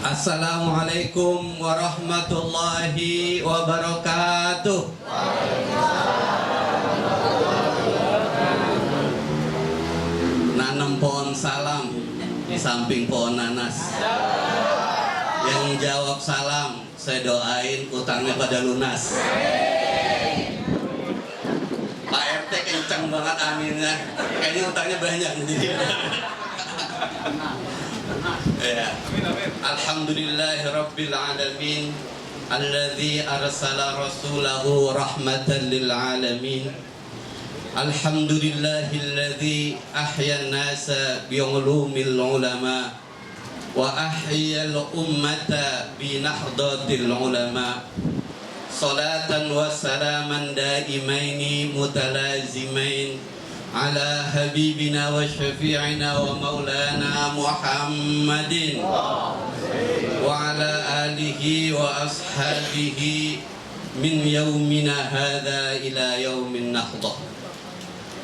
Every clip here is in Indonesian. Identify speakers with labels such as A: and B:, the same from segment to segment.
A: Assalamualaikum warahmatullahi wabarakatuh. Nanam pohon salam di samping pohon nanas. Yang jawab salam, saya doain utangnya pada lunas. Pak RT kencang banget aminnya. Kayaknya utangnya banyak nih. Ya. Alhamdulillahirabbil alamin alladzi arsala rasulahu rahmatan lil alamin. Alhamdulillahilladzi ahyan nasa bi ulumil ulama wa ahyal ummata bi nahdatil ulama. Salatan wa salaman daimaini mutalazimain ala habibina wa syafi'ina wa maulana Muhammadin wa ala alihi wa ashabihi min yaumina hadha ila yaumin nahdah.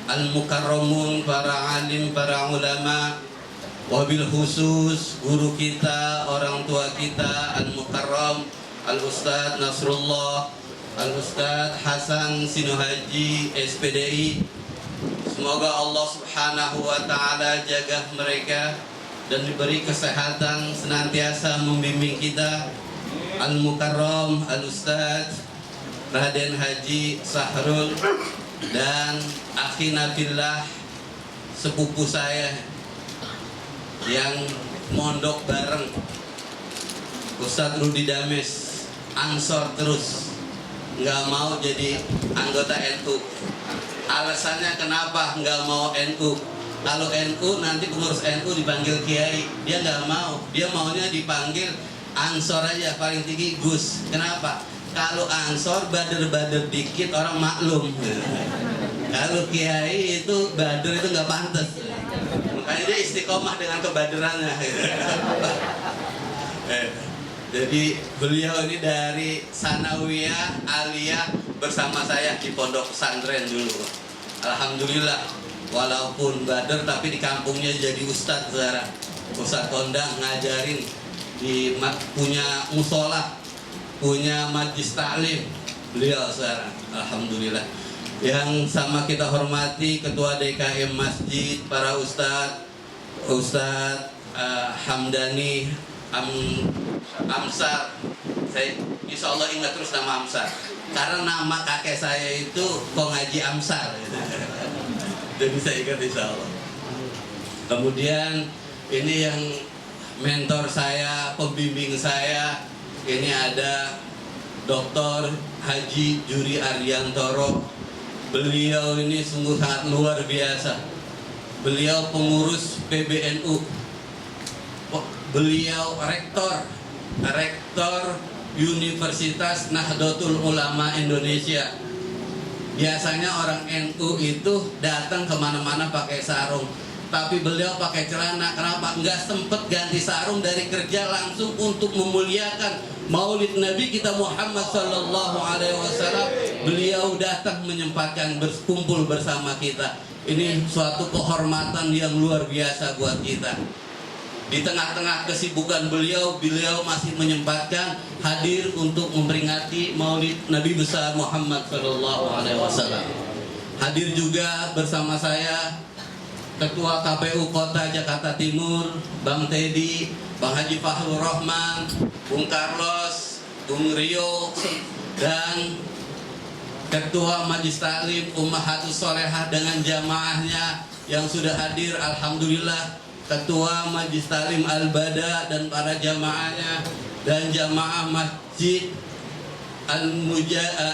A: Al-mukarramun, para alim, para ulama, wabil khusus guru kita, orang tua kita, al-mukarram Al-Ustadz Nasrullah, Al-Ustadz Hasan Sinuhaji SPDI. Semoga Allah subhanahu wa ta'ala jaga mereka dan diberi kesehatan, senantiasa membimbing kita. Al-Mukarram Al-Ustadz Raden Haji Sahrul dan akhina fillah, sepupu saya yang mondok bareng, Ustadz Rudi Dames, Ansor terus, nggak mau jadi anggota NU. Alasannya kenapa nggak mau NU? Kalau NU nanti pengurus NU dipanggil Kiai, dia nggak mau. Dia maunya dipanggil Ansor aja, paling tinggi Gus. Kenapa? Kalau Ansor bader-bader dikit orang maklum. Kalau Kiai itu bader itu nggak pantas. Makanya dia istiqomah dengan kebaderannya. Jadi beliau ini dari Sanawiyah Aliyah bersama saya di pondok pesantren dulu. Alhamdulillah, walaupun bader tapi di kampungnya jadi ustadz sekarang. Ustadz kondang ngajarin, punya musola, punya majlis taklim. Beliau sekarang, alhamdulillah. Yang sama kita hormati Ketua DKM Masjid, para ustadz, Ustadz Hamdani Amsar. Saya insya Allah ingat terus nama Amsar, karena nama kakek saya itu Kongaji Amsar gitu. Jadi saya ingat insya Allah. Kemudian ini yang mentor saya, pembimbing saya, ini ada Dr. Haji Juri Ariantoro. Beliau ini sungguh sangat luar biasa. Beliau pengurus PBNU. Beliau rektor Universitas Nahdlatul Ulama Indonesia. Biasanya orang NU itu datang kemana-mana pakai sarung, tapi beliau pakai celana. Kenapa? Nggak sempet ganti sarung dari kerja, langsung untuk memuliakan Maulid Nabi kita Muhammad Sallallahu Alaihi Wasallam. Beliau datang menyempatkan berkumpul bersama kita. Ini suatu kehormatan yang luar biasa buat kita. Di tengah-tengah kesibukan beliau masih menyempatkan hadir untuk memperingati Maulid Nabi besar Muhammad Sallallahu Alaihi Wasallam. Hadir juga bersama saya Ketua KPU Kota Jakarta Timur, Bang Teddy, Bang Haji Fahrul Rahman, Bung Carlos, Bung Rio, dan Ketua Majlis Taklim Ummahatus Sholehah dengan jamaahnya yang sudah hadir. Alhamdulillah. Ketua Majlis Taklim Al-Bada dan para jamaahnya, dan jamaah Masjid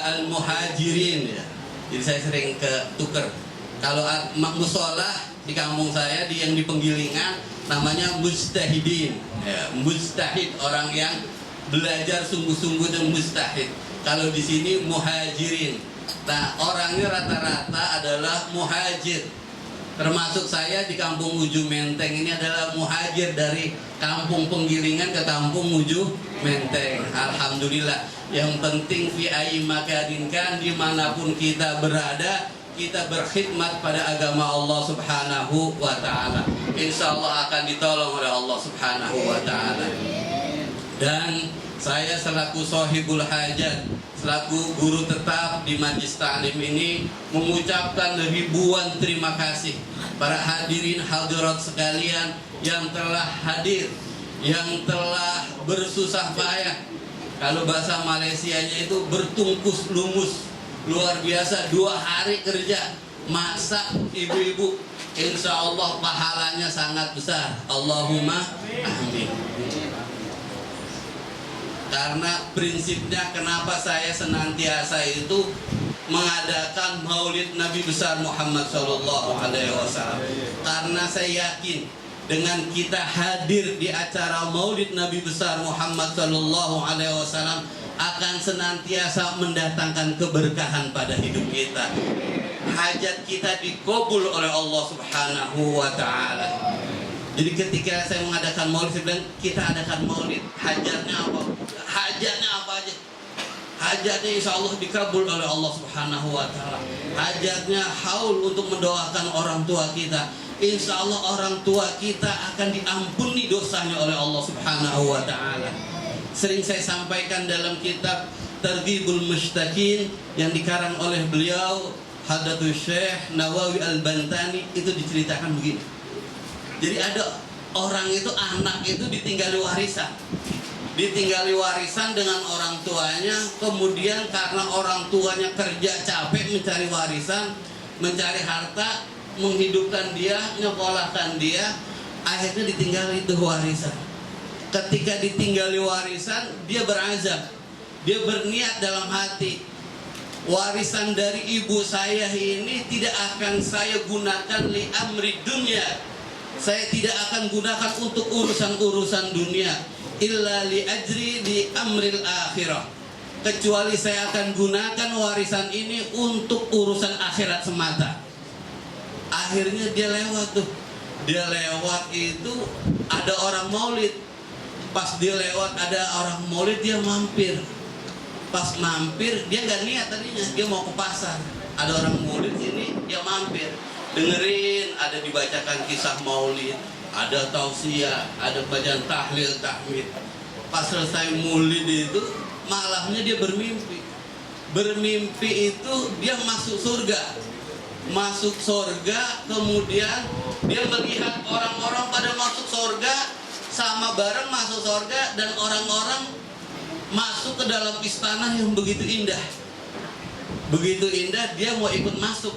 A: Al-Muhajirin ya. Jadi saya sering tuker. Kalau musola di kampung saya yang di Penggilingan namanya mustahidin ya, mustahid, orang yang belajar sungguh-sungguh dan mustahid. Kalau di sini muhajirin. Nah, orangnya rata-rata adalah muhajir. Termasuk saya di kampung Uju Menteng ini adalah muhajir dari kampung Penggilingan ke kampung Uju Menteng. Alhamdulillah. Yang penting fi ayyi makanin kan, dimanapun kita berada, kita berkhidmat pada agama Allah Subhanahu wa ta'ala. Insya Allah akan ditolong oleh Allah Subhanahu wa ta'ala. Dan saya selaku sohibul hajat, selaku guru tetap di Majlis Ta'lim ini mengucapkan ribuan terima kasih para hadirin hadirat sekalian yang telah hadir, yang telah bersusah payah. Kalau bahasa Malaysianya itu bertungkus lumus, luar biasa, 2 hari kerja masak ibu-ibu, insya Allah pahalanya sangat besar. Allahumma amin. Karena prinsipnya kenapa saya senantiasa itu mengadakan Maulid Nabi besar Muhammad SAW, karena saya yakin dengan kita hadir di acara Maulid Nabi besar Muhammad SAW akan senantiasa mendatangkan keberkahan pada hidup kita. Hajat kita dikabul oleh Allah Subhanahu wa Ta'ala. Jadi ketika saya mengadakan Maulid, saya bilang kita adakan Maulid, hajatnya apa? Hajatnya apa aja? Hajatnya insya Allah dikabul oleh Allah Subhanahu wa Ta'ala. Hajatnya haul untuk mendoakan orang tua kita, insya Allah orang tua kita akan diampuni dosanya oleh Allah Subhanahu wa Ta'ala. Sering saya sampaikan dalam kitab Targhibul Mushtaqin yang dikarang oleh beliau Hadratul Syekh Nawawi Al-Bantani, itu diceritakan begini. Jadi ada orang itu, anak itu ditinggali warisan dengan orang tuanya, kemudian karena orang tuanya kerja capek mencari warisan, mencari harta, menghidupkan dia, nyekolahkan dia, akhirnya ditinggali itu warisan. Ketika ditinggali warisan, dia berazam, dia berniat dalam hati, warisan dari ibu saya ini tidak akan saya gunakan li amri dunia, saya tidak akan gunakan untuk urusan-urusan dunia, illa li ajri di amril akhirah, kecuali saya akan gunakan warisan ini untuk urusan akhirat semata. Akhirnya dia lewat tuh, dia lewat itu ada orang maulid, pas dia lewat ada orang maulid, dia mampir. Pas mampir, dia nggak niat tadinya, dia mau ke pasar, ada orang maulid sini, dia mampir, dengerin, ada dibacakan kisah maulid, ada tausiah, ada bacaan tahlil tahmid. Pas selesai maulid itu, malamnya dia bermimpi. Bermimpi itu dia masuk surga, kemudian dia melihat orang-orang pada masuk surga, sama bareng masuk surga, dan orang-orang masuk ke dalam istana yang begitu indah. Begitu indah, dia mau ikut masuk.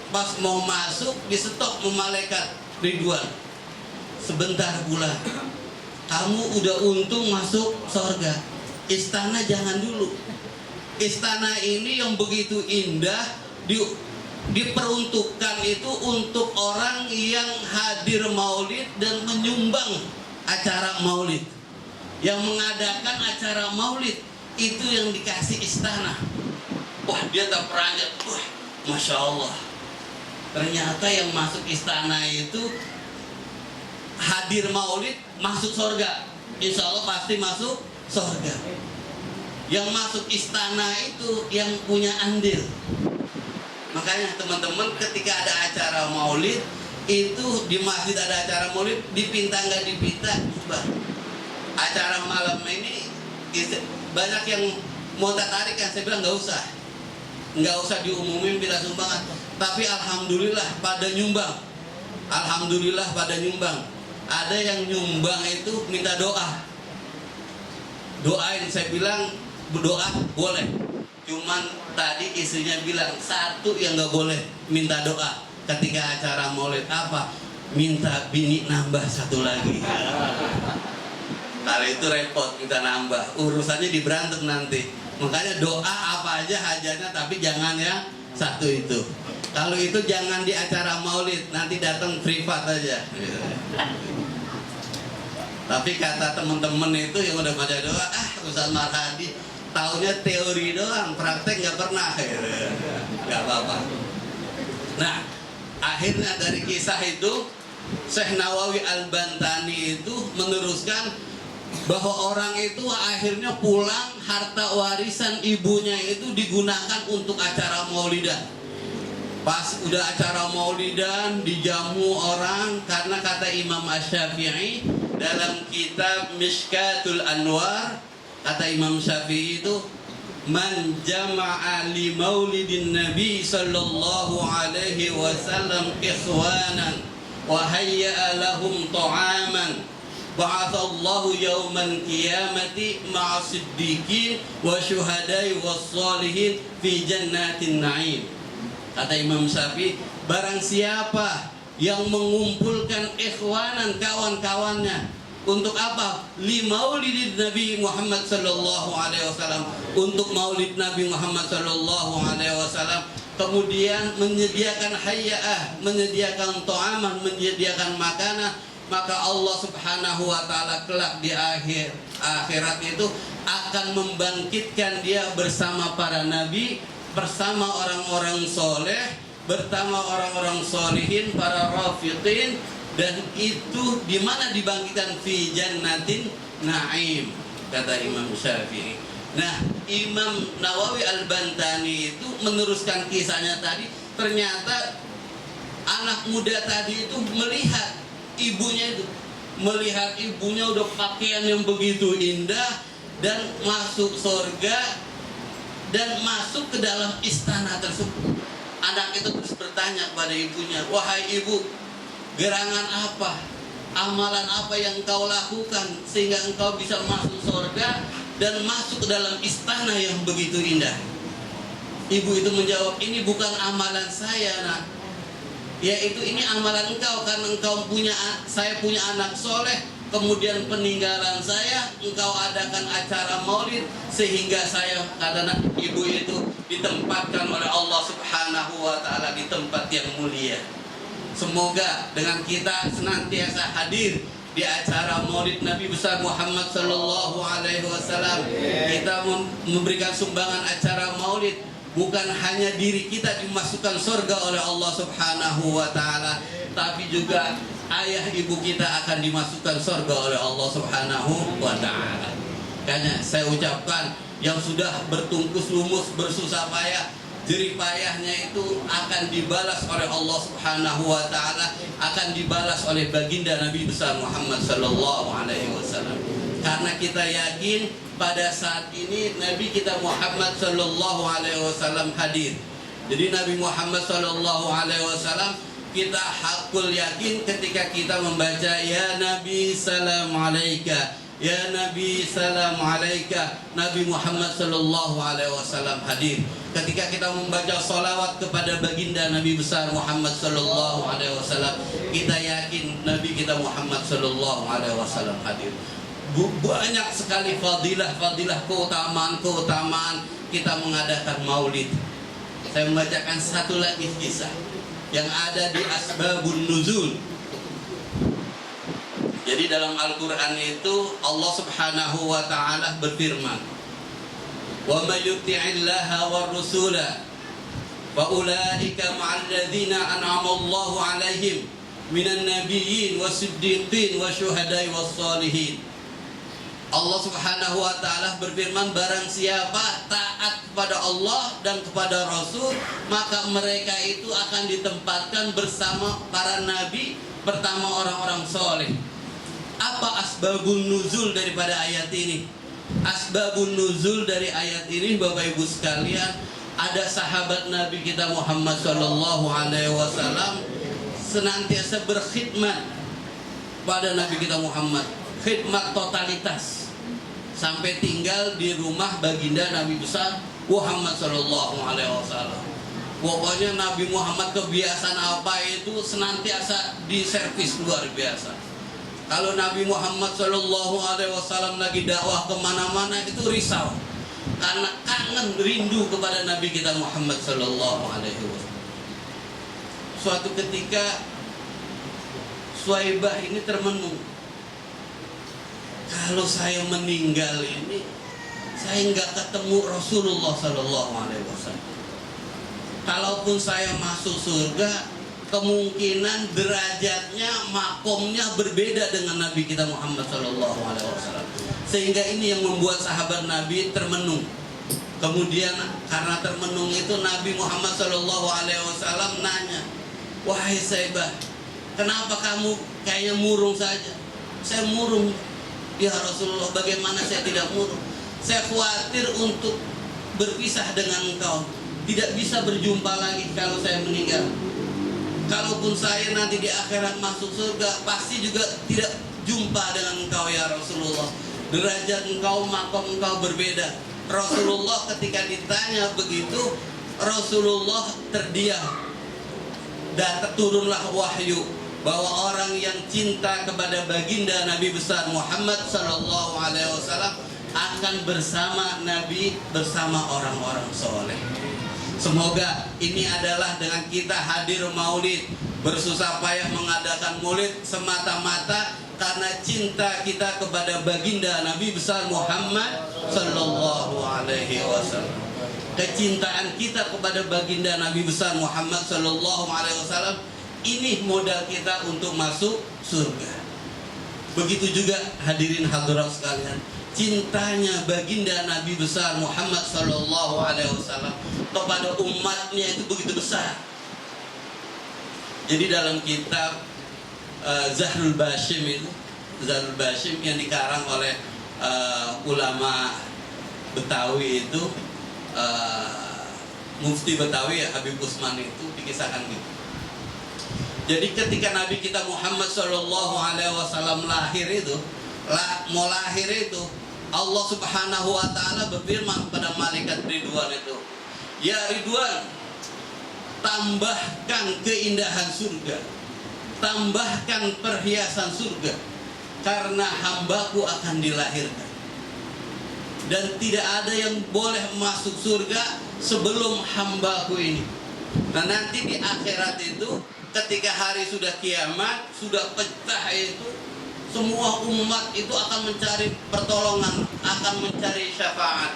A: Pas mau masuk, disetop sama malaikat Ridwan. Sebentar pula, kamu udah untung masuk surga, istana jangan dulu. Istana ini yang begitu indah diperuntukkan itu untuk orang yang hadir maulid dan menyumbang acara maulid. Yang mengadakan acara maulid itu yang dikasih istana. Wah, dia tak peranjat. Wah, Masya Allah. Ternyata yang masuk istana itu hadir maulid, masuk surga. Insya Allah pasti masuk surga. Yang masuk istana itu yang punya andil. Makanya teman-teman, ketika ada acara maulid itu di masjid, ada acara maulid, dipinta nggak dipinta, acara malam ini banyak yang mau tertarik kan, saya bilang nggak usah diumumin bila sumbangan, tapi alhamdulillah pada nyumbang, ada yang nyumbang itu minta doain, saya bilang berdoa boleh, cuman tadi istrinya bilang satu yang nggak boleh minta doa ketika acara maulid, apa? Minta bini nambah satu lagi. Kalau itu repot, kita nambah, urusannya diberantem nanti. Makanya doa apa aja hajatnya, tapi jangan yang satu itu. Kalau itu jangan di acara maulid, nanti datang privat aja. Tapi kata teman-teman itu yang udah baca doa, Ustaz Marhadi taunya teori doang, praktek nggak pernah. Nggak apa-apa. Nah, akhirnya dari kisah itu Syekh Nawawi Al-Bantani itu meneruskan bahwa orang itu akhirnya pulang, harta warisan ibunya itu digunakan untuk acara maulidan. Pas udah acara maulidan dijamu orang, karena kata Imam Asy-Syafi'i dalam kitab Mishkatul Anwar, kata Imam Syafi'i itu, man jama'a li maulidin Nabi sallallahu alaihi wasallam ikhwanan wa hayya'a lahum ta'aman ba'athallahu yawmal qiyamati ma'a siddiqin wa syuhada'i was sholihin fi jannatin na'im. Kata Imam Syafi'i, barang siapa yang mengumpulkan ikhwanan, kawan-kawannya, untuk apa? Li maulidin Nabi Muhammad sallallahu alaihi wasallam, untuk maulid Nabi Muhammad sallallahu alaihi wasallam, kemudian menyediakan hayya'ah, menyediakan ta'aman, menyediakan makanan, maka Allah Subhanahu wa taala kelak di akhirat itu akan membangkitkan dia bersama para nabi, bersama orang-orang soleh, bersama orang-orang solihin, para rafiqin, dan itu di mana dibangkitkan? Fi jannatin na'im, kata Imam Syafi'i. Nah, Imam Nawawi Al-Bantani itu meneruskan kisahnya tadi. Ternyata anak muda tadi itu melihat ibunya udah pakaian yang begitu indah dan masuk surga dan masuk ke dalam istana tersebut. Anak itu terus bertanya kepada ibunya, wahai ibu, gerangan apa, amalan apa yang engkau lakukan sehingga engkau bisa masuk surga dan masuk ke dalam istana yang begitu indah? Ibu itu menjawab, ini bukan amalan saya, nak, yaitu ini amalan engkau, karena saya punya anak soleh, kemudian peninggalan saya engkau adakan acara maulid, sehingga saya, kata ibu itu, ditempatkan oleh Allah Subhanahu wa taala di tempat yang mulia. Semoga dengan kita senantiasa hadir di acara maulid Nabi besar Muhammad sallallahu alaihi wasallam, kita memberikan sumbangan acara maulid, bukan hanya diri kita dimasukkan surga oleh Allah Subhanahu wa taala, tapi juga ayah ibu kita akan dimasukkan surga oleh Allah Subhanahu wa taala. Makanya saya ucapkan, yang sudah bertungkus lumus, bersusah payah, jerih payahnya itu akan dibalas oleh Allah Subhanahu wa taala, akan dibalas oleh baginda Nabi besar Muhammad sallallahu alaihi wasallam. Karena kita yakin pada saat ini Nabi kita Muhammad sallallahu alaihi wasallam hadir. Jadi Nabi Muhammad sallallahu alaihi wasallam kita hakul yakin ketika kita membaca ya Nabi salam alaika, ya Nabi salam alaika, Nabi Muhammad sallallahu alaihi wasallam hadir. Ketika kita membaca salawat kepada baginda Nabi besar Muhammad sallallahu alaihi wasallam, kita yakin Nabi kita Muhammad sallallahu alaihi wasallam hadir. Banyak sekali fadilah-fadilah, keutamaan-keutamaan kita mengadakan maulid. Saya membacakan satu lagi kisah yang ada di Asbabun Nuzul. Jadi dalam Al-Quran itu Allah Subhanahu wa ta'ala berfirman, wa may yuti'illaha war rusula fa ulaika ma'al ladzina an'ama Allahu 'alaihim minan nabiyyin wasiddiqin wasyuhada'i wassalihin. Allah Subhanahu wa ta'ala berfirman, barang siapa taat kepada Allah dan kepada Rasul, maka mereka itu akan ditempatkan bersama para nabi, pertama orang-orang soleh. Apa asbabun nuzul daripada ayat ini? Asbabun nuzul dari ayat ini, Bapak Ibu sekalian, ada sahabat Nabi kita Muhammad sallallahu alaihi wasallam senantiasa berkhidmat pada Nabi kita Muhammad, khidmat totalitas, sampai tinggal di rumah baginda Nabi besar Muhammad sallallahu alaihi wasallam. Pokoknya Nabi Muhammad kebiasaan apa itu senantiasa diservis luar biasa. Kalau Nabi Muhammad sallallahu alaihi wasallam lagi dakwah kemana-mana itu risau, karena kangen, rindu kepada Nabi kita Muhammad sallallahu alaihi wasallam. Suatu ketika Suwaibah ini termenung, kalau saya meninggal ini, saya nggak ketemu Rasulullah sallallahu alaihi wasallam. Kalaupun saya masuk surga, kemungkinan derajatnya, makomnya berbeda dengan Nabi kita Muhammad sallallahu alaihi wasallam. Sehingga ini yang membuat sahabat Nabi termenung. Kemudian karena termenung itu Nabi Muhammad SAW nanya, wahai Saibah, kenapa kamu kayaknya murung saja? Saya murung ya Rasulullah. Bagaimana saya tidak murung? Saya khawatir untuk berpisah dengan engkau, tidak bisa berjumpa lagi kalau saya meninggal. Kalaupun saya nanti di akhirat masuk surga, pasti juga tidak jumpa dengan engkau ya Rasulullah. Derajat engkau, makom engkau berbeda. Rasulullah ketika ditanya begitu, Rasulullah terdiam. Dan turunlah wahyu bahwa orang yang cinta kepada baginda Nabi besar Muhammad SAW akan bersama Nabi, bersama orang-orang soleh. Semoga ini adalah dengan kita hadir maulid, bersusah payah mengadakan maulid semata-mata karena cinta kita kepada baginda Nabi besar Muhammad SAW. Kecintaan kita kepada baginda Nabi besar Muhammad SAW ini modal kita untuk masuk surga. Begitu juga hadirin hadirat sekalian, cintanya baginda Nabi besar Muhammad SAW kepada umatnya itu begitu besar. Jadi dalam kitab Zahrul Bashim itu, Zahrul Bashim yang dikarang oleh ulama Betawi itu, Mufti Betawi ya, Habib Usman itu dikisahkan gitu. Jadi ketika Nabi kita Muhammad SAW lahir itu, mau lahir itu, Allah Subhanahu Wa Taala berfirman kepada malaikat Ridwan itu, ya Ridwan, tambahkan keindahan surga, tambahkan perhiasan surga, karena hambaku akan dilahirkan. Dan tidak ada yang boleh masuk surga sebelum hambaku ini. Nah nanti di akhirat itu, ketika hari sudah kiamat, sudah pecah itu, semua umat itu akan mencari pertolongan, akan mencari syafaat.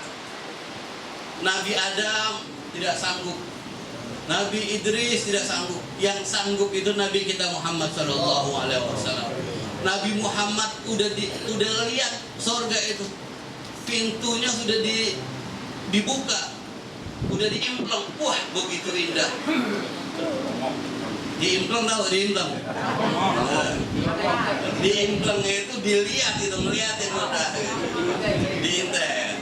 A: Nabi Adam tidak sanggup, Nabi Idris tidak sanggup. Yang sanggup itu Nabi kita Muhammad SAW. Nabi Muhammad udah lihat sorga itu, pintunya sudah dibuka, udah diimpleng. Wah begitu indah. Diimpleng tahu diimpleng? Diimpleng itu dilihat itu, melihatin udah diintel.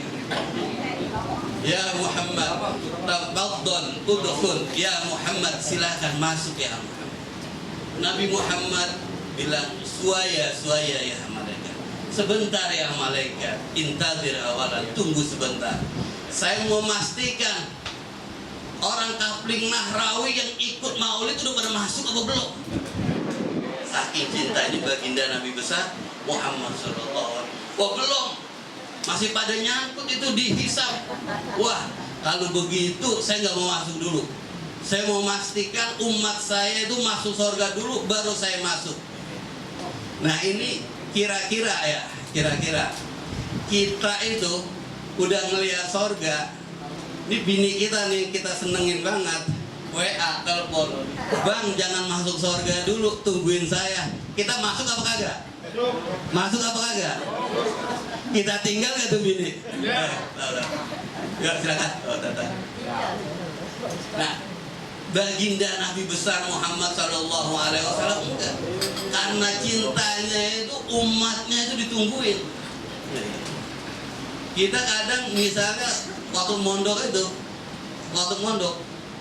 A: Ya Muhammad, tafaddal udkhul. Ya Muhammad, silakan masuk ya Muhammad. Nabi Muhammad bilang, suaya ya malaikat. Sebentar ya malaikat, intazir awalan, tunggu sebentar. Saya mau memastikan orang Kapling Nahrawi yang ikut maulid udah pada masuk apa belum? Saking cintanya baginda Nabi besar Muhammad SAW. Wah belum, masih pada nyangkut itu dihisab. Wah kalau begitu saya nggak mau masuk dulu. Saya mau memastikan umat saya itu masuk surga dulu, baru saya masuk. Nah ini kira-kira kita itu udah ngelihat surga. Ini bini kita nih, kita senengin banget. WA, telepon, bang jangan masuk surga dulu, tungguin saya. Kita masuk apa kagak? Masuk apa kagak? Kita tinggal gak tuh bini? Ya silakan. Nah, baginda Nabi besar Muhammad SAW enggak, karena cintanya itu umatnya itu ditungguin. Kita kadang misalnya waktu mondok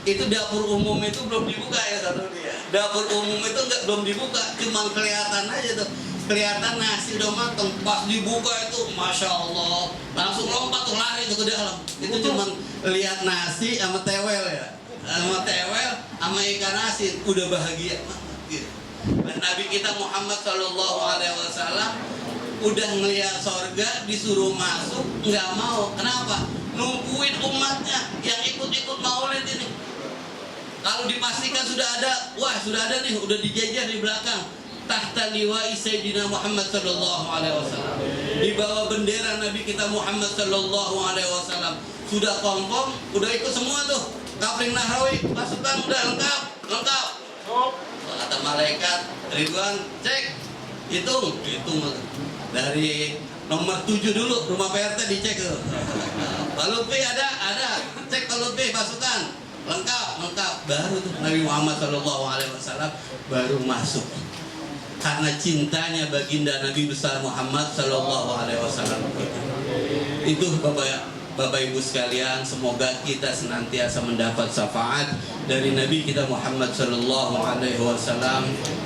A: itu dapur umum itu belum dibuka ya satu dia. Dapur umum itu belum dibuka, cuma kelihatan aja tuh, kelihatan nasi udah mateng. Pas dibuka itu, masya Allah, langsung lompat tuh lari tuh ke dalam. Itu cuma lihat nasi sama tewel ya, sama tewel sama ikan asin, udah bahagia banget gitu. Dan Nabi kita Muhammad SAW udah ngelihat sorga, disuruh masuk nggak mau. Kenapa? Nungguin umatnya yang ikut-ikut maulid ini. Kalau dipastikan sudah ada, wah sudah ada nih, udah dijejer di belakang. Tahta liwa'i Sayyidina Muhammad SAW, di bawah bendera Nabi kita Muhammad SAW. Sudah kompom, udah ikut semua tuh. Kapling Nahrawi, pasukan udah lengkap. Kata malaikat Ridwan, cek, hitung dari nomor 7 dulu, rumah PRT dicek tuh. Balut B ada, cek balut B pasukan, lengkap, baru tuh Nabi Muhammad SAW baru masuk. Karena cintanya baginda Nabi besar Muhammad SAW. Itu Bapak Ibu sekalian, semoga kita senantiasa mendapat syafaat dari Nabi kita Muhammad SAW.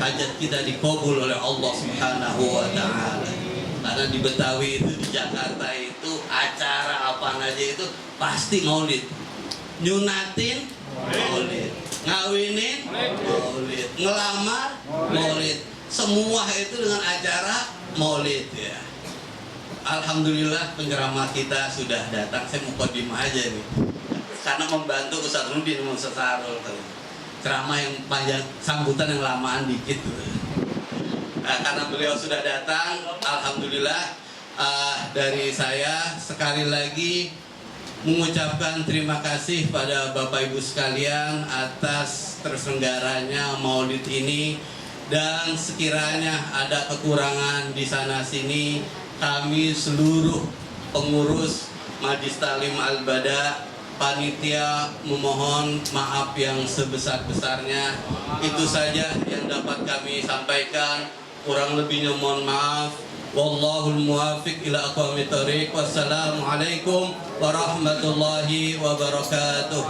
A: Hajat kita dikabul oleh Allah Subhanahu wa Ta'ala. Karena di Betawi itu, di Jakarta itu, acara apa aja itu pasti maulid. Nyunatin maulid, ngawinin maulid, ngelamar maulid, semua itu dengan acara maulid ya. Alhamdulillah penceramah kita sudah datang. Saya mau kodim aja nih, karena membantu Ustaz Nudin, Ustaz Sarul. Ceramah yang panjang, sambutan yang lamaan dikit. Karena beliau sudah datang, alhamdulillah. Dari saya sekali lagi mengucapkan terima kasih pada Bapak Ibu sekalian atas terselenggaranya maulid ini. Dan sekiranya ada kekurangan di sana sini, kami seluruh pengurus Majlis Taklim Al-Bada, panitia memohon maaf yang sebesar-besarnya. Itu saja yang dapat kami sampaikan. Kurang lebihnya mohon maaf. Wallahul muwafiq ila aqwamit thoriq. Wassalamualaikum warahmatullahi wabarakatuh.